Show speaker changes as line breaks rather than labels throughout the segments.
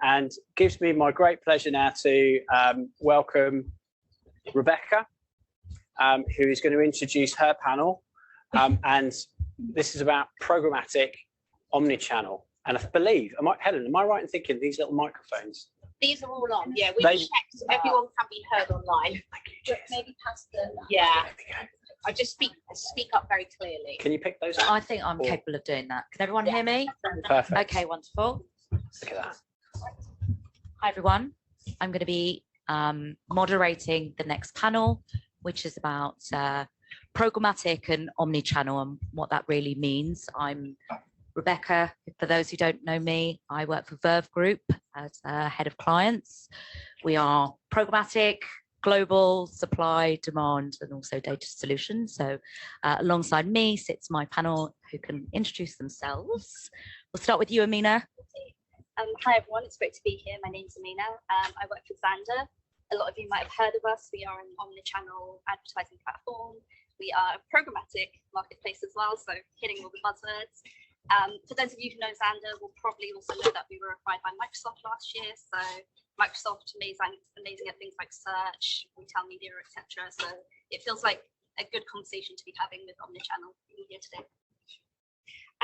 and gives me my great pleasure now to welcome Rebecca, who is going to introduce her panel. And this is about programmatic omnichannel. And I believe, Helen, am I right in thinking these little microphones?
These are all on. Yeah, we've checked. Everyone can be heard online. Maybe past the. Yeah. I just speak up very clearly.
Can you pick those up?
I think I'm capable of doing that. Can everyone hear me?
Perfect.
Okay, wonderful.
Look at that.
Hi, everyone. I'm going to be moderating the next panel, which is about programmatic and omnichannel and what that really means. I'm Rebecca. For those who don't know me, I work for Verve Group as head of clients. We are programmatic, global, supply, demand, and also data solutions. So alongside me sits my panel who can introduce themselves. We'll start with you, Amina.
Hi everyone, it's great to be here. My name's Amina. I work for Xandr. A lot of you might have heard of us. We are an omnichannel advertising platform. We are a programmatic marketplace as well, so hitting all the buzzwords. For those of you who know Xandr will probably also know that we were acquired by Microsoft last year. So Microsoft amazing at things like search, retail media, etc. So it feels like a good conversation to be having with omnichannel here today.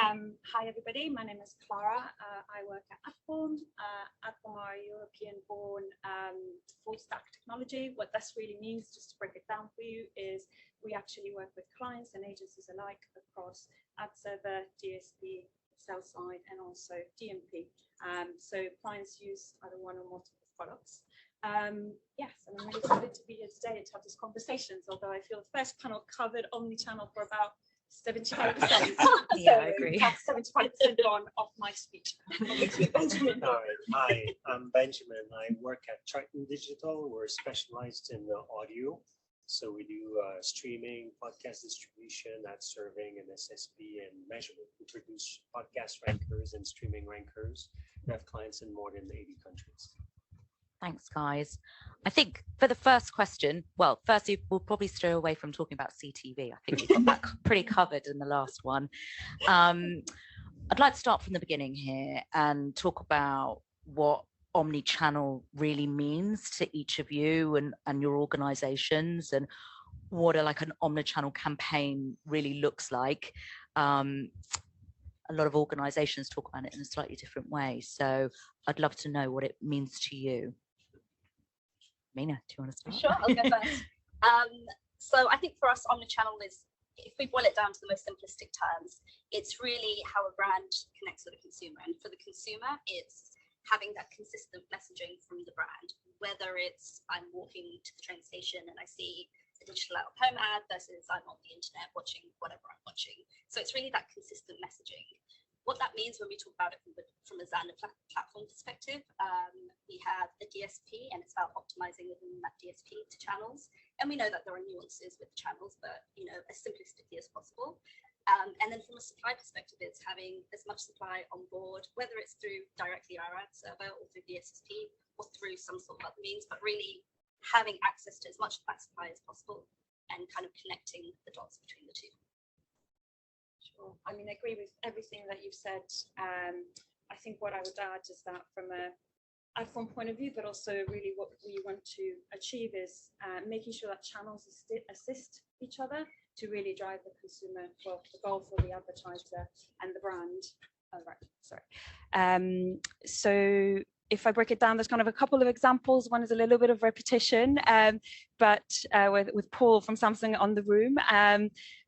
Hi everybody, my name is Clara. I work at Adform. Adform are a European-born full stack technology. What this really means, just to break it down for you, is we actually work with clients and agencies alike across ad server, DSP, sell side, and also DMP. So clients use either one or multiple products. Yes, and I'm really excited to be here today to have these conversations, although I feel the first panel covered omnichannel for about 75%.
Yeah, I agree.
75% on of my speech. Benjamin.
All right. Hi, I'm Benjamin. I work at Triton Digital. We're specialized in audio. So we do streaming, podcast distribution, ad serving, and SSP and measurement. We produce podcast rankers and streaming rankers. We have clients in more than 80 countries.
Thanks, guys. I think for the first question, well, firstly, we'll probably stray away from talking about CTV. I think we got that pretty covered in the last one. I'd like to start from the beginning here and talk about what omnichannel really means to each of you and your organizations, and what like an omnichannel campaign really looks like. A lot of organizations talk about it in a slightly different way. So I'd love to know what it means to you. Mina, do you want to start?
Sure, I'll go first. So I think for us, omnichannel is, if we boil it down to the most simplistic terms, it's really how a brand connects with a consumer. And for the consumer, it's having that consistent messaging from the brand, whether it's I'm walking to the train station and I see a digital out of home ad versus I'm on the internet watching whatever I'm watching. So it's really that consistent messaging. What that means when we talk about it from a Xandr platform perspective, we have a DSP, and it's about optimizing within that DSP to channels. And we know that there are nuances with channels, but as simplistically as possible. And then from a supply perspective, it's having as much supply on board, whether it's through directly our ad server or through the SSP or through some sort of other means, but really having access to as much of that supply as possible and kind of connecting the dots between the two.
Sure. I mean, I agree with everything that you've said. I think what I would add is that from a Adform point of view, but also really what we want to achieve is making sure that channels assist each other to really drive the consumer, well, the goal for the advertiser and the brand. Oh, right, sorry. So if I break it down, there's kind of a couple of examples. One is a little bit of repetition, but with Paul from Samsung on the room.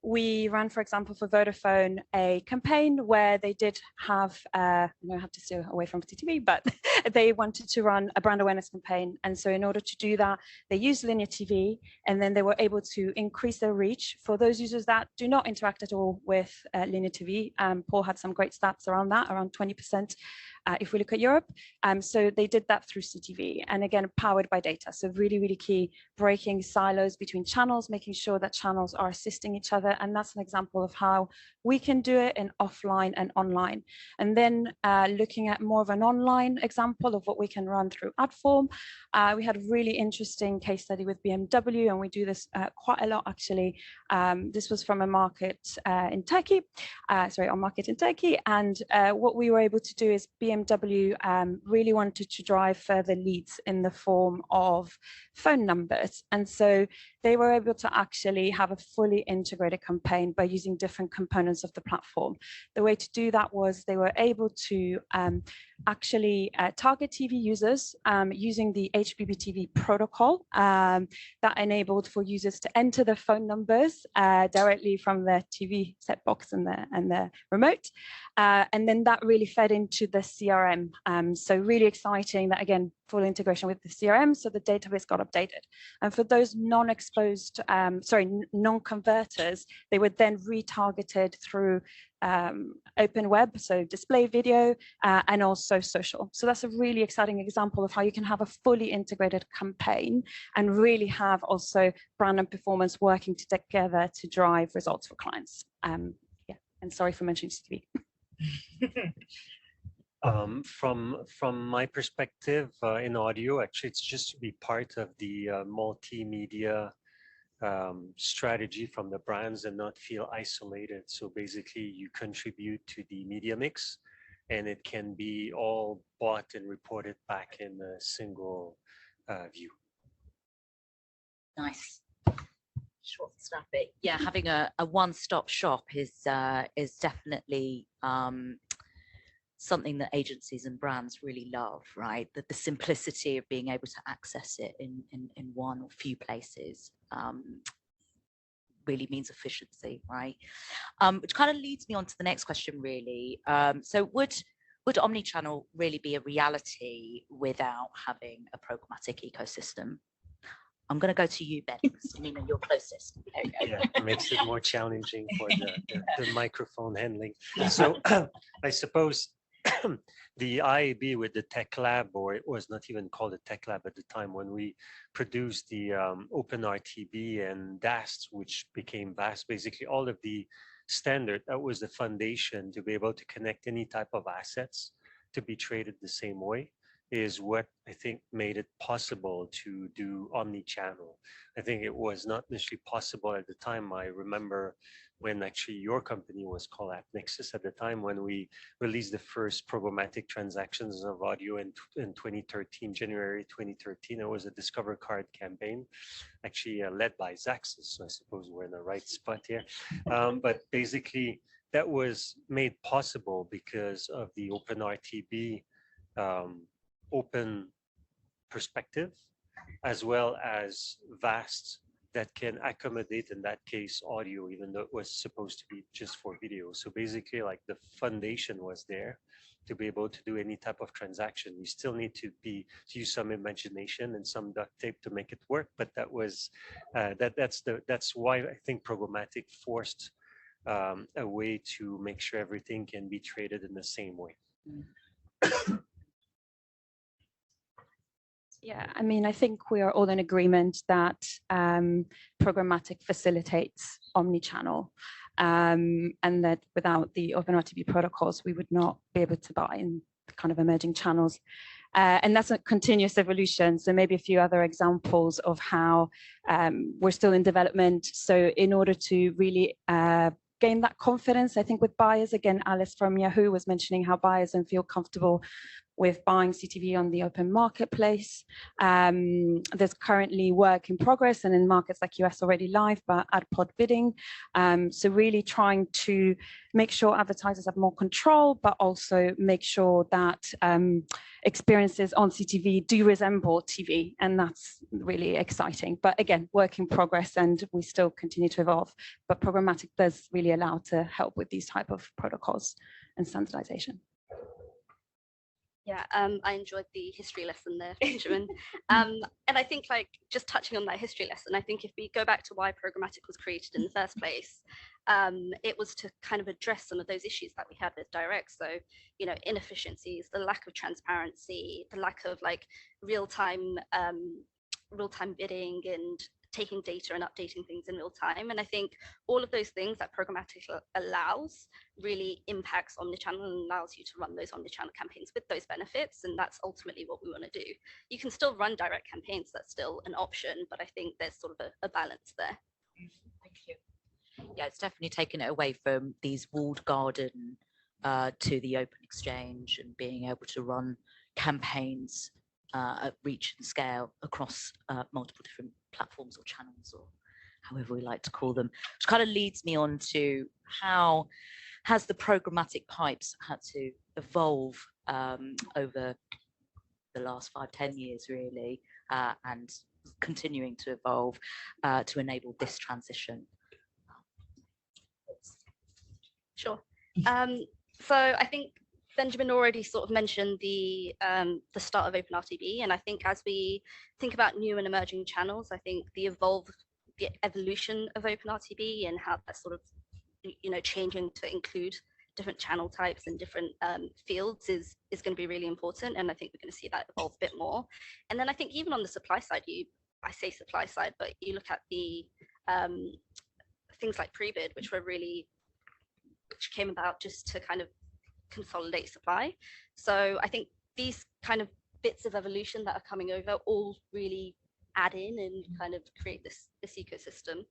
We ran, for example, for Vodafone, a campaign where they did have, I have to stay away from CTV, but they wanted to run a brand awareness campaign. And so in order to do that, they used linear TV, and then they were able to increase their reach for those users that do not interact at all with linear TV. Paul had some great stats around that, around 20%. If we look at Europe, so they did that through CTV, and again, powered by data. So really, really key, breaking breaking silos between channels, making sure that channels are assisting each other. And that's an example of how we can do it in offline and online. And then looking at more of an online example of what we can run through Adform, we had a really interesting case study with BMW, and we do this quite a lot actually. This was from a market in Turkey, our market in Turkey. And what we were able to do is BMW really wanted to drive further leads in the form of phone numbers. And so they were able to actually have a fully integrated campaign by using different components of the platform. The way to do that was they were able to actually target TV users using the HBBTV protocol that enabled for users to enter their phone numbers directly from their TV set box and their remote. And then that really fed into the CRM. So really exciting that, again, full integration with the CRM, so the database got updated. And for those non-exposed, non-converters, they were then retargeted through open web, so display video, and also social. So that's a really exciting example of how you can have a fully integrated campaign and really have also brand and performance working together to drive results for clients. Yeah, and sorry for mentioning CTV.
From my perspective in audio, actually, it's just to be part of the multimedia strategy from the brands and not feel isolated. So basically, you contribute to the media mix, and it can be all bought and reported back in a single view.
Nice. Short, snappy. Yeah, having a one-stop shop is definitely something that agencies and brands really love, right? That the simplicity of being able to access it in one or few places really means efficiency, right? Which kind of leads me on to the next question, really. So would omnichannel really be a reality without having a programmatic ecosystem? I'm going to go to you, Ben, because Amina, you're closest. There you go.
Yeah, it makes it more challenging for the microphone handling. So I suppose the IAB with the tech lab, or it was not even called a tech lab at the time, when we produced the OpenRTB and DAST, which became VAST, basically all of the standard, that was the foundation to be able to connect any type of assets to be traded the same way, is what I think made it possible to do omni-channel. I think it was not necessarily possible at the time. I remember when actually your company was called AppNexus at the time, when we released the first programmatic transactions of audio in 2013, January 2013. It was a Discover Card campaign, actually led by Zaxxas. So I suppose we're in the right spot here. But basically, that was made possible because of the OpenRTB open perspective, as well as VAST that can accommodate, in that case, audio, even though it was supposed to be just for video. So basically, like, the foundation was there to be able to do any type of transaction. We still need to use some imagination and some duct tape to make it work, but that was that's why I think programmatic forced a way to make sure everything can be traded in the same way.
Yeah, I mean, I think we are all in agreement that programmatic facilitates omnichannel, and that without the OpenRTB protocols, we would not be able to buy in the kind of emerging channels. And that's a continuous evolution. So maybe a few other examples of how we're still in development. So in order to really gain that confidence, I think with buyers, again, Alice from Yahoo was mentioning how buyers don't feel comfortable with buying CTV on the open marketplace. There's currently work in progress, and in markets like US already live, but ad pod bidding. So really trying to make sure advertisers have more control, but also make sure that experiences on CTV do resemble TV, and that's really exciting. But again, work in progress, and we still continue to evolve. But programmatic does really allow to help with these type of protocols and standardization.
Yeah, I enjoyed the history lesson there, Benjamin. And I think, like, just touching on that history lesson, I think if we go back to why programmatic was created in the first place, it was to kind of address some of those issues that we had with direct. So, you know, inefficiencies, the lack of transparency, the lack of like real-time real-time bidding and taking data and updating things in real time. And I think all of those things that programmatic allows really impacts omnichannel and allows you to run those omnichannel campaigns with those benefits. And that's ultimately what we want to do. You can still run direct campaigns, that's still an option, but I think there's sort of a balance there.
Thank you. Yeah, it's definitely taken it away from these walled garden to the open exchange and being able to run campaigns at reach and scale across multiple different platforms or channels, or however we like to call them, which kind of leads me on to how has the programmatic pipes had to evolve over the last 5-10 years really, and continuing to evolve to enable this transition.
Sure. So I think Benjamin already sort of mentioned the start of OpenRTB, and I think as we think about new and emerging channels, I think the evolution of OpenRTB and how that's sort of, you know, changing to include different channel types and different fields is going to be really important, and I think we're going to see that evolve a bit more. And then I think even on the supply side, I say supply side, but you look at the things like pre-bid, which came about just to kind of consolidate supply. So I think these kind of bits of evolution that are coming over all really add in and kind of create this ecosystem.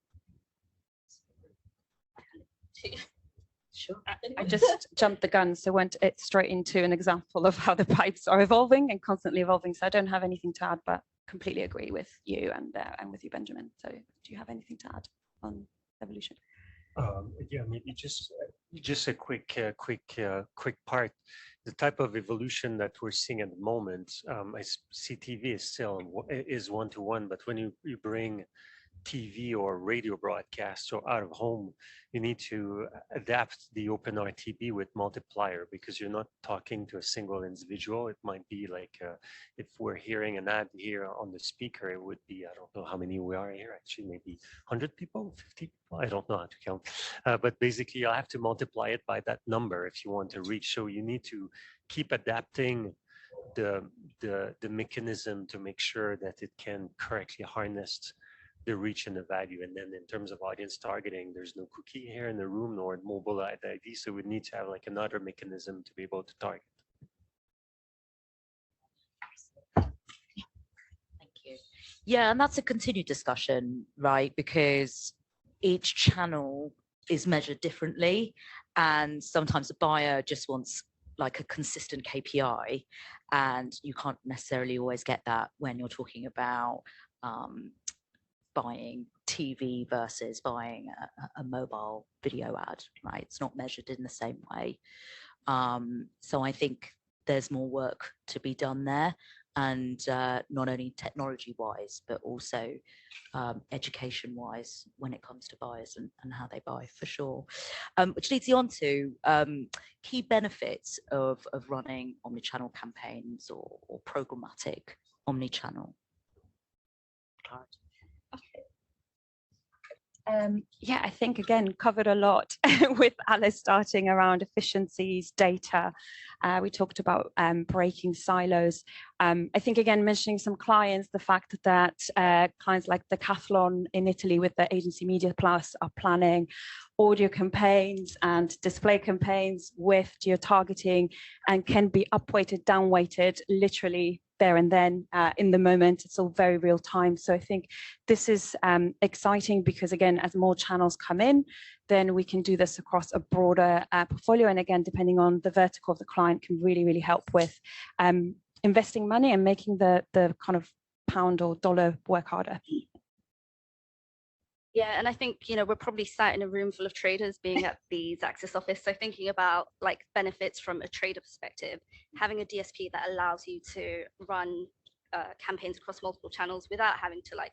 Sure.
I just jumped the gun, so went it straight into an example of how the pipes are evolving and constantly evolving. So I don't have anything to add, but completely agree with you and with you, Benjamin. So do you have anything to add on evolution?
Yeah, maybe just a quick part. The type of evolution that we're seeing at the moment, CTV is still one-to-one, but when you bring TV or radio broadcast or out of home, you need to adapt the OpenRTB with multiplier, because you're not talking to a single individual. It might be like if we're hearing an ad here on the speaker, it would be, I don't know how many we are here, actually maybe 100 people, 50 people, I don't know how to count. But basically you'll have to multiply it by that number if you want to reach. So you need to keep adapting the mechanism to make sure that it can correctly harness the reach and the value. And then in terms of audience targeting, there's no cookie here in the room nor mobile ID, so we need to have like another mechanism to be able to target.
Thank you. Yeah, and that's a continued discussion, right? Because each channel is measured differently, and sometimes a buyer just wants like a consistent KPI, and you can't necessarily always get that when you're talking about buying TV versus buying a mobile video ad, right? It's not measured in the same way. So I think there's more work to be done there, and not only technology-wise, but also education-wise when it comes to buyers and how they buy, for sure. Which leads you on to key benefits of running omnichannel campaigns or programmatic omnichannel. Clara.
Yeah, I think again covered a lot with Alice starting around efficiencies, data. We talked about breaking silos. I think again mentioning some clients, the fact that clients like the Decathlon in Italy with the agency Media Plus are planning audio campaigns and display campaigns with geo-targeting and can be up-weighted, down-weighted literally there and then in the moment. It's all very real time. So I think this is exciting because again, as more channels come in, then we can do this across a broader portfolio. And again, depending on the vertical of the client, can really, really help with investing money and making the kind of pound or dollar work harder.
Yeah, and I think, you know, we're probably sat in a room full of traders being at the Xaxis office. So thinking about like benefits from a trader perspective, having a DSP that allows you to run campaigns across multiple channels without having to like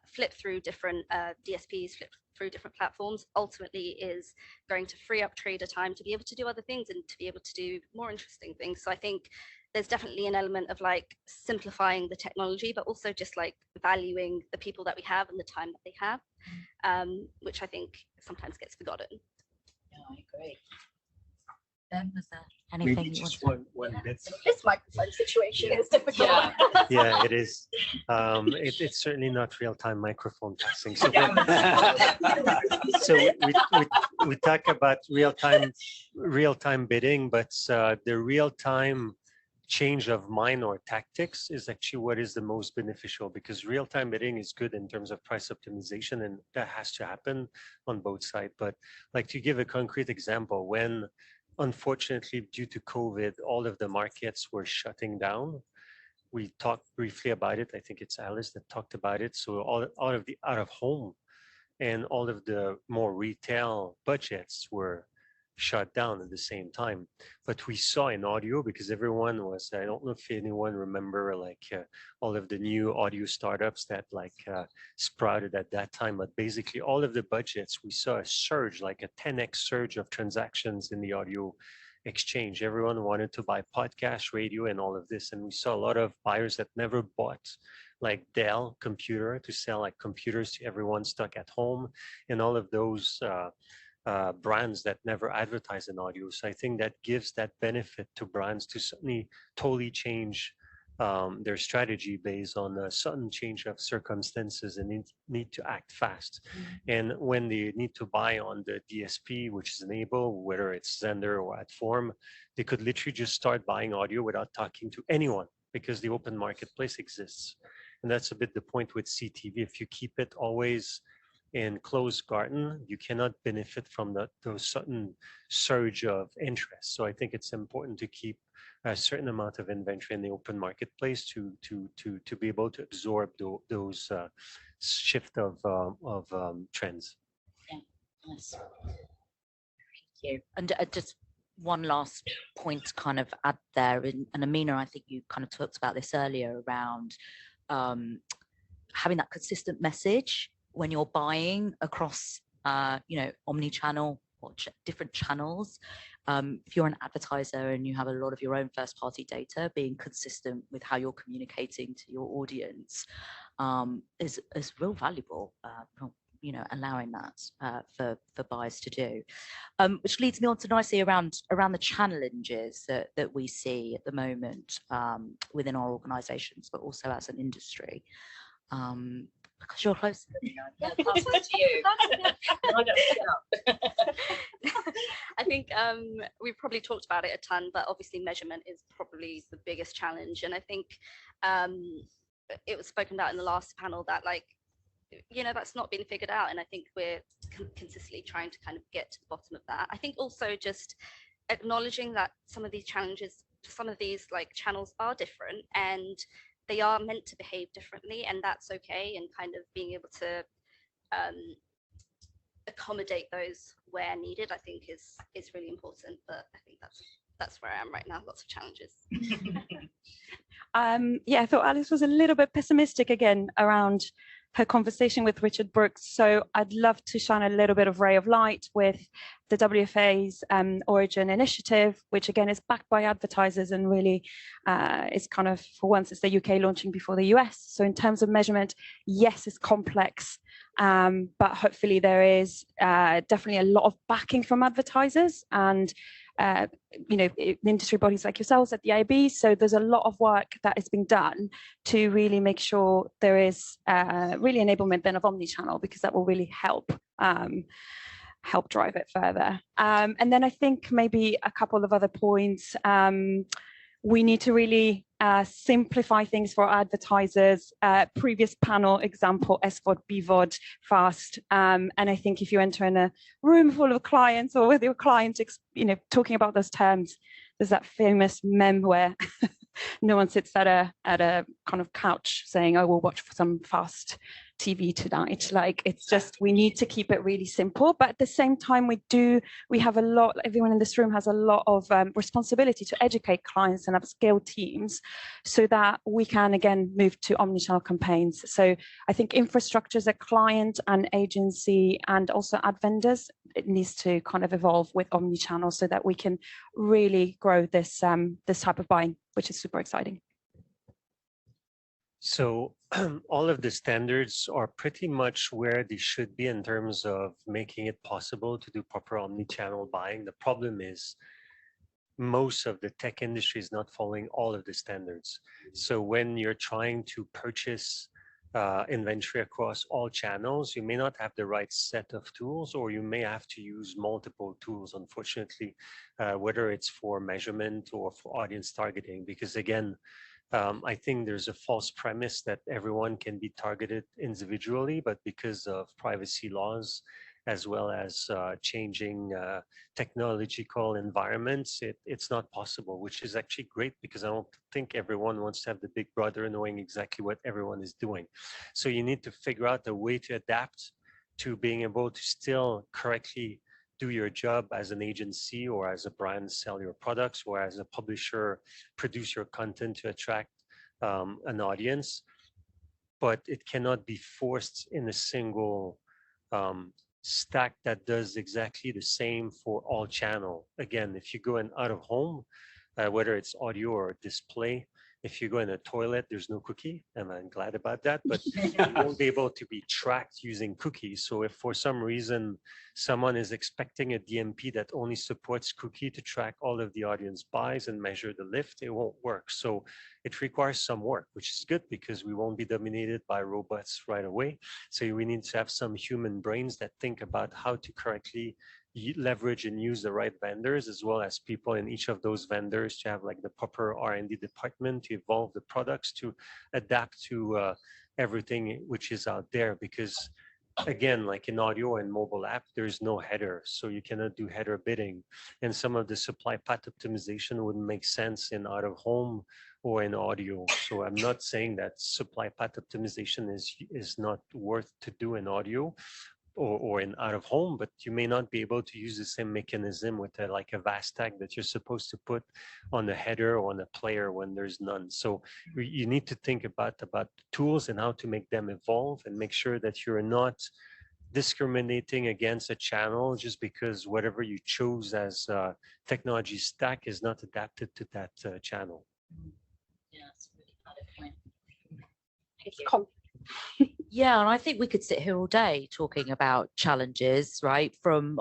flip through different DSPs, flip through different platforms, ultimately is going to free up trader time to be able to do other things and to be able to do more interesting things. So I think there's definitely an element of like simplifying the technology, but also just like valuing the people that we have and the time that they have, which I think sometimes gets forgotten.
Yeah, I agree. Ben, was there
Maybe
anything you
just
wanted?
one bit.
This microphone situation is difficult.
Yeah, it is. It's certainly not real-time microphone passing. So, so we talk about real-time bidding, but the real-time change of mind or tactics is actually what is the most beneficial, because real-time bidding is good in terms of price optimization, and that has to happen on both sides. But like, to give a concrete example, when unfortunately due to COVID, all of the markets were shutting down, we talked briefly about it. I think it's Alice that talked about it. So all of the out of home and all of the more retail budgets were shut down at the same time. But we saw in audio, because everyone was, I don't know if anyone remember like all of the new audio startups that like sprouted at that time, but basically all of the budgets, we saw a surge, like a 10x surge of transactions in the audio exchange. Everyone wanted to buy podcast, radio, and all of this. And we saw a lot of buyers that never bought like Dell computer to sell like computers to everyone stuck at home, and all of those brands that never advertise in audio. So I think that gives that benefit to brands to suddenly totally change their strategy based on a sudden change of circumstances and need to act fast. And when they need to buy on the DSP, which is enabled, whether it's Xender or Adform, they could literally just start buying audio without talking to anyone, because the open marketplace exists. And that's a bit the point with CTV. If you keep it always in closed garden, you cannot benefit from those sudden surge of interest. So I think it's important to keep a certain amount of inventory in the open marketplace to be able to absorb those shift of trends.
Yeah, nice. Thank you. And just one last point to kind of add there, and Amina, I think you kind of talked about this earlier around having that consistent message when you're buying across, omni-channel or different channels. If you're an advertiser and you have a lot of your own first-party data, being consistent with how you're communicating to your audience is real valuable. Allowing that for buyers to do, which leads me on to nicely around the challenges that we see at the moment within our organisations, but also as an industry. Because you're closer.
Pass it to you.
I think we've probably talked about it a ton, but obviously measurement is probably the biggest challenge. And I think it was spoken about in the last panel that that's not been figured out. And I think we're consistently trying to kind of get to the bottom of that. I think also just acknowledging that some of these challenges, some of these like channels are different and they are meant to behave differently, and that's okay, and kind of being able to accommodate those where needed, I think is really important. But I think that's where I am right now, lots of challenges.
I thought Alice was a little bit pessimistic again around her conversation with Richard Brooks. So I'd love to shine a little bit of ray of light with the WFA's Origin initiative, which again is backed by advertisers and really is kind of, for once, it's the UK launching before the US. So in terms of measurement, yes, it's complex, but hopefully there is definitely a lot of backing from advertisers and industry bodies like yourselves at the IAB. So there's a lot of work that is being done to really make sure there is really enablement then of omnichannel, because that will really help drive it further. And then I think maybe a couple of other points. We need to really simplify things for advertisers. Previous panel example, SVOD, BVOD, fast. And I think if you enter in a room full of clients or with your clients, talking about those terms, there's that famous meme where no one sits at a kind of couch saying, "Oh, we'll watch some fast TV tonight." Like, it's just, we need to keep it really simple, but at the same time we have a lot, everyone in this room has a lot of responsibility to educate clients and upskill teams so that we can again move to omnichannel campaigns. So I think infrastructure as a client and agency and also ad vendors, it needs to kind of evolve with omnichannel so that we can really grow this this type of buying, which is super exciting.
So all of the standards are pretty much where they should be in terms of making it possible to do proper omni-channel buying. The problem is most of the tech industry is not following all of the standards. So when you're trying to purchase inventory across all channels, you may not have the right set of tools, or you may have to use multiple tools, unfortunately, whether it's for measurement or for audience targeting, because again, I think there's a false premise that everyone can be targeted individually, but because of privacy laws, as well as changing technological environments, it's not possible, which is actually great, because I don't think everyone wants to have the big brother knowing exactly what everyone is doing. So you need to figure out a way to adapt to being able to still correctly do your job as an agency or as a brand, sell your products, or as a publisher, produce your content to attract an audience. But it cannot be forced in a single stack that does exactly the same for all channel. Again, if you go in out of home, whether it's audio or display, if you go in a toilet, there's no cookie, and I'm glad about that, but you won't be able to be tracked using cookies. So if for some reason someone is expecting a DMP that only supports cookie to track all of the audience buys and measure the lift, it won't work. So it requires some work, which is good because we won't be dominated by robots right away. So we need to have some human brains that think about how to correctly leverage and use the right vendors, as well as people in each of those vendors to have like the proper R&D department to evolve the products to adapt to everything which is out there. Because again, like in audio and mobile app, there's no header, so you cannot do header bidding, and some of the supply path optimization wouldn't make sense in out of home or in audio. So I'm not saying that supply path optimization is not worth to do in audio or in out of home, but you may not be able to use the same mechanism with like a vast tag that you're supposed to put on the header or on a player when there's none. So you need to think about the tools and how to make them evolve, and make sure that you're not discriminating against a channel just because whatever you chose as a technology stack is not adapted to that channel.
Yeah, that's a really valid point. Yeah, and I think we could sit here all day talking about challenges, right? From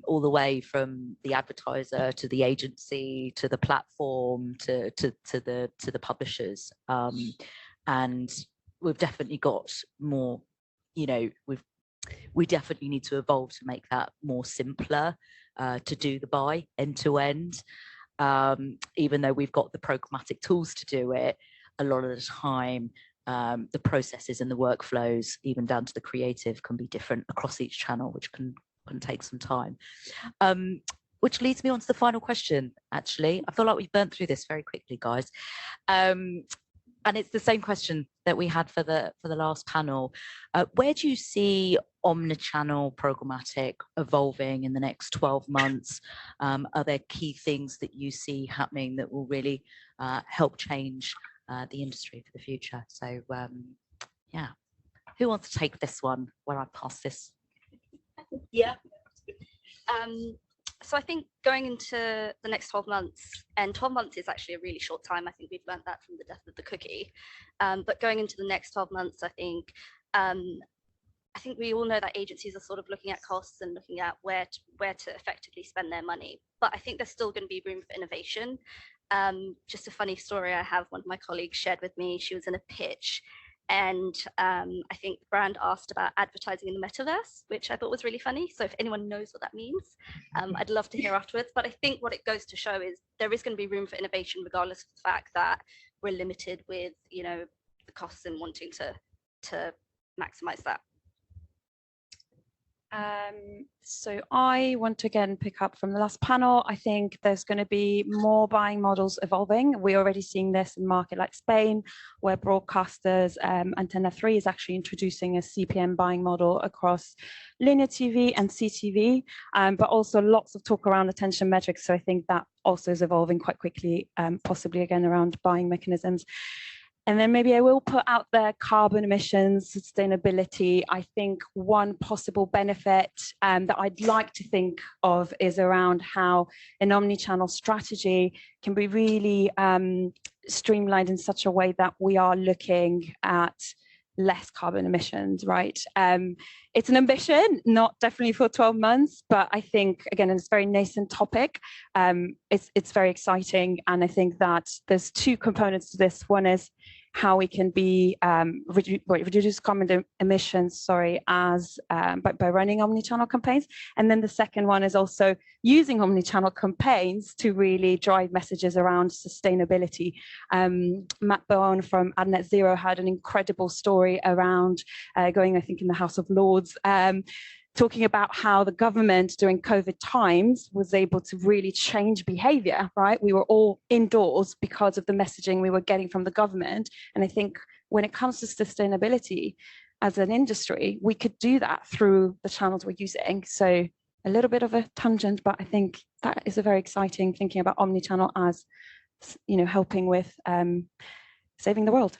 all the way from the advertiser to the agency to the platform to the publishers, and we've definitely got more. You know, we definitely need to evolve to make that more simpler to do the buy end to end. Even though we've got the programmatic tools to do it, a lot of the time. The processes and the workflows, even down to the creative, can be different across each channel, which can take some time. Which leads me on to the final question, actually. I feel like we've burnt through this very quickly, guys. And it's the same question that we had for the last panel. Where do you see omnichannel programmatic evolving in the next 12 months? Are there key things that you see happening that will really help change the industry for the future? So yeah, who wants to take this one when I pass this?
Yeah. So I think going into the next 12 months, and 12 months is actually a really short time. I think we've learned that from the death of the cookie. But going into the next 12 months, I think we all know that agencies are sort of looking at costs and looking at where to effectively spend their money. But I think there's still going to be room for innovation. Just a funny story I have, one of my colleagues shared with me. She was in a pitch, and I think the brand asked about advertising in the metaverse, which I thought was really funny. So if anyone knows what that means, I'd love to hear afterwards. But I think what it goes to show is there is going to be room for innovation, regardless of the fact that we're limited with, you know, the costs and wanting to maximize that.
So I want to again pick up from the last panel. I think there's going to be more buying models evolving. We're already seeing this in a market like Spain, where broadcasters, Antenna 3 is actually introducing a CPM buying model across linear TV and CTV, but also lots of talk around attention metrics. So I think that also is evolving quite quickly, possibly again around buying mechanisms. And then maybe I will put out there carbon emissions, sustainability. I think one possible benefit that I'd like to think of is around how an omnichannel strategy can be really streamlined in such a way that we are looking at
less carbon emissions, right? It's an ambition, not definitely for 12 months, but I think, again, it's a very nascent topic. It's very exciting. And I think that there's two components to this. One is how we can be reduce carbon emissions, as by running omnichannel campaigns. And then the second one is also using omnichannel campaigns to really drive messages around sustainability. Matt Bowen from AdNet Zero had an incredible story around going, I think, in the House of Lords, talking about how the government during COVID times was able to really change behavior, right? We were all indoors because of the messaging we were getting from the government. And I think when it comes to sustainability as an industry, we could do that through the channels we're using. So a little bit of a tangent, but I think that is a very exciting thinking about omnichannel as, helping with saving the world.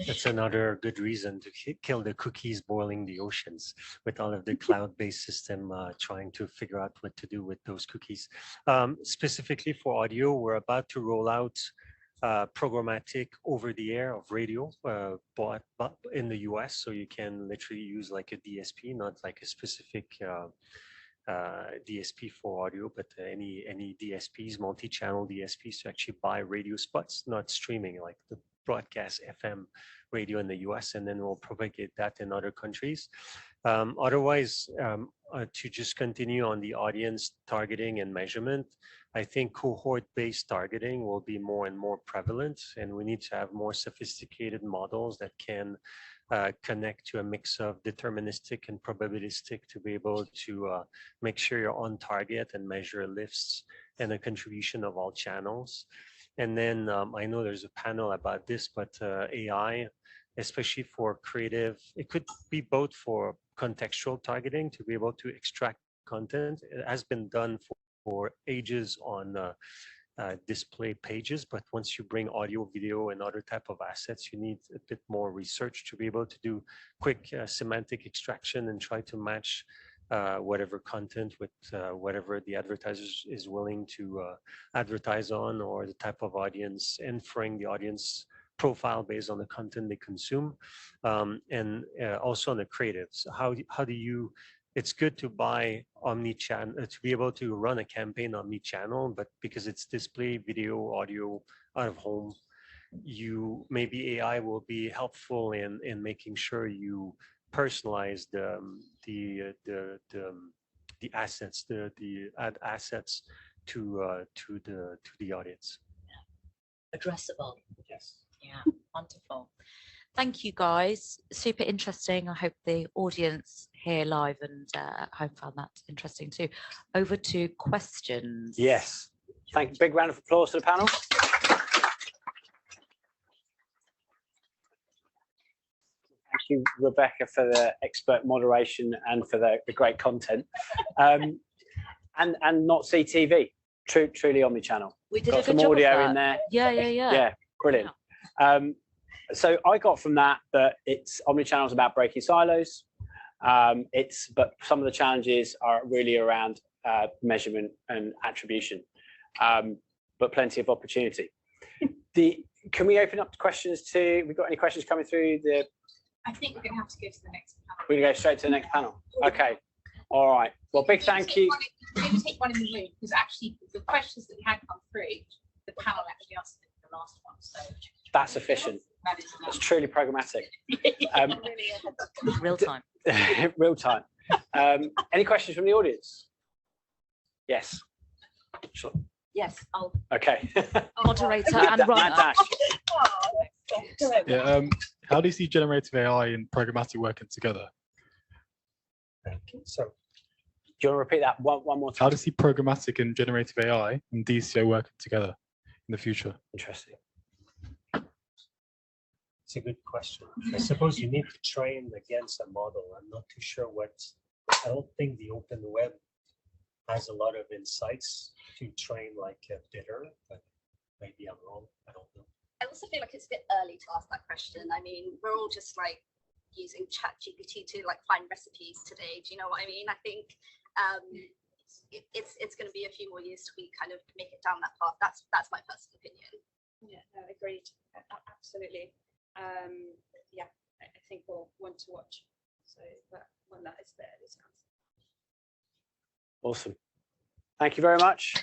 That's another good reason to kill the cookies boiling the oceans, with all of the cloud-based system trying to figure out what to do with those cookies. Specifically for audio, we're about to roll out programmatic over the air of radio, but in the US, so you can literally use like a DSP, not like a specific DSP for audio, but any DSPs, multi-channel DSPs, to actually buy radio spots, not streaming like the broadcast FM radio in the US, and then we'll propagate that in other countries. Otherwise, to just continue on the audience targeting and measurement, I think cohort-based targeting will be more and more prevalent, and we need to have more sophisticated models that can connect to a mix of deterministic and probabilistic to be able to make sure you're on target and measure lifts and a contribution of all channels. And then I know there's a panel about this, but AI, especially for creative, it could be both for contextual targeting to be able to extract content. It has been done for ages on display pages, but once you bring audio, video, and other type of assets, you need a bit more research to be able to do quick semantic extraction and try to match whatever content with whatever the advertiser is willing to advertise on, or the type of audience, inferring the audience profile based on the content they consume, and also on the creatives. How do you? It's good to buy omni-channel, to be able to run a campaign omni-channel, but because it's display, video, audio, out of home, maybe AI will be helpful in making sure you personalize the assets, the ad assets to the audience.
Addressable.
Yes.
Yeah, wonderful. Thank you, guys. Super interesting. I hope the audience here live and home found that interesting too. Over to questions.
Yes. Thank you. Big round of applause to the panel. Thank you, Rebecca, for the expert moderation and for the great content. And not CTV, truly omnichannel.
We did
got
a good
some
job
audio
of that.
in there.
Yeah.
Yeah, brilliant. So I got from that it's omnichannel is about breaking silos. But some of the challenges are really around measurement and attribution, but plenty of opportunity. Can we open up to questions too? We've got any questions coming through?
I think we're going to have to go to the next panel.
We're going to go straight to the next panel. Okay. All right. Well, big thank you.
We're going to take one in the room, because actually the questions that we had come through, the panel actually answered the last one. So
that's efficient. That's truly programmatic.
Real time.
Real time. Any questions from the audience? Yes. Sure.
Yes, I'll.
Okay.
Moderator and runner.
Yeah. How do you see generative AI and programmatic working together?
So,
do you want to repeat that one more time?
How do you see programmatic and generative AI and DCO working together in the future?
Interesting.
it's a good question. I suppose you need to train against a model. I'm not too sure I don't think the open web has a lot of insights to train like a bidder, but maybe I'm wrong. I don't know.
I also feel like it's a bit early to ask that question. I mean, we're all just like using ChatGPT to like find recipes today. Do you know what I mean? I think it's going to be a few more years till we kind of make it down that path. That's my personal opinion.
Yeah, no, agreed. Absolutely. think will want to watch. So but when that is there, it sounds
Awesome. Thank you very much.